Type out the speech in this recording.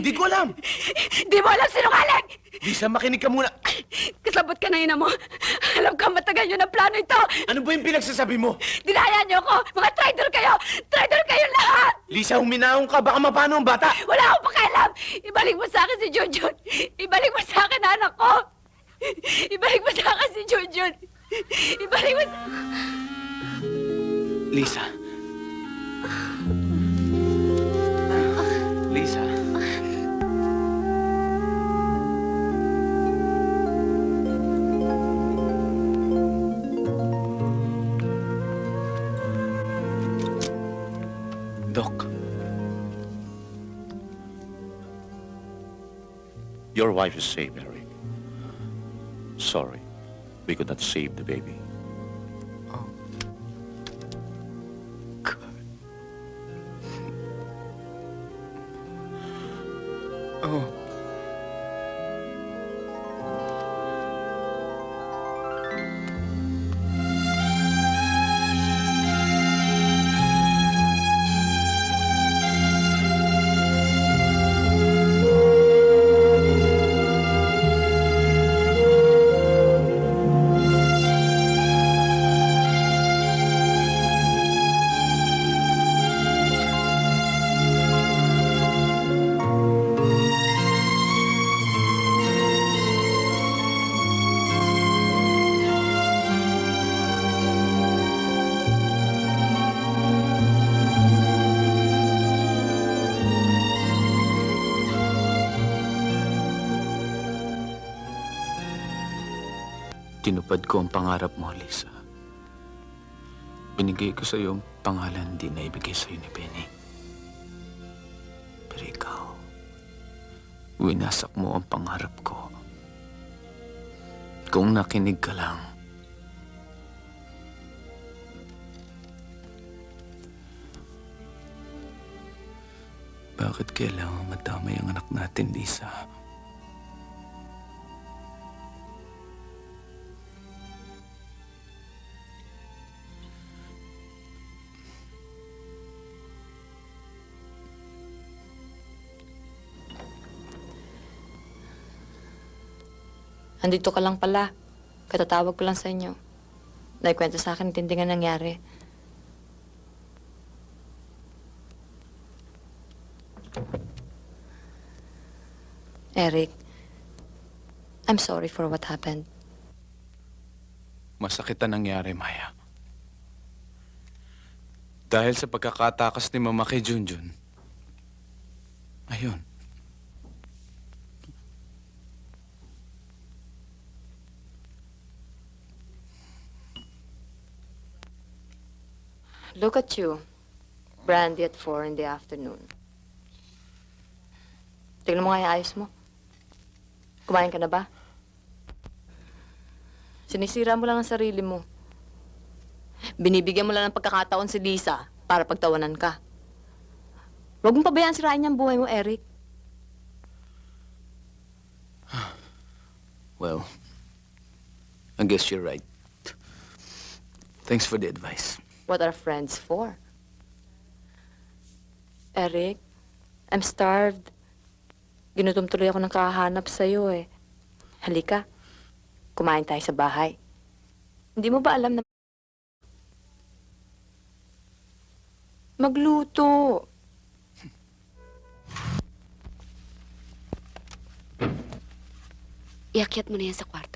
Hindi ko alam. Di mo alam sinungaling! Lisa, makinig ka muna. Kasabot ka na ina mo. Alam ka matagal yun ang plano ito. Ano ba yung pinagsasabi mo? Dinaya niyo ako! Mga traitor kayo! Traitor kayo lahat! Lisa, huminahon ka. Baka mapano ang bata. Wala akong pakialam! Ibalik mo sa akin si Junjun! Ibalik mo sa akin anak ko! Ibalik mo sa akin si Junjun! Ibalik mo sa... Lisa. Lisa. Doc. Your wife is safe, Eric. Sorry, we could not save the baby. Oh. God. Oh. Tinupad ko ang pangarap mo, Lisa. Binigay ko sa iyo ang pangalan di na ibigay sa iyo ni Benny. Pero ikaw, winasak mo ang pangarap ko. Kung nakinig ka lang, bakit kailangan madamay ang anak natin, Lisa? Andito ka lang pala. Katatawag ko lang sa inyo. Naikwento sa akin, tindi nga nangyari. Eric, I'm sorry for what happened. Masakit ang nangyari, Maya. Dahil sa pagkakatakas ni Mama kay Junjun. Ayun. Look at you. Brandy at 4 in the afternoon. Tignan mo nga yung ayos mo. Kumain ka na ba? Sinisira mo lang ang sarili mo. Binibigyan mo lang ng pagkakataon si Lisa para pagtawanan ka. Huwag mong pabayaan sirain niya ang buhay mo, Eric. Well, I guess you're right. Thanks for the advice. What are friends for? Eric, I'm starved. Ginutom tuloy ako ng kahanap sa'yo eh. Halika, kumain tayo sa bahay. Hindi mo ba alam na magluto? Iakyat mo na yan sa kwarto.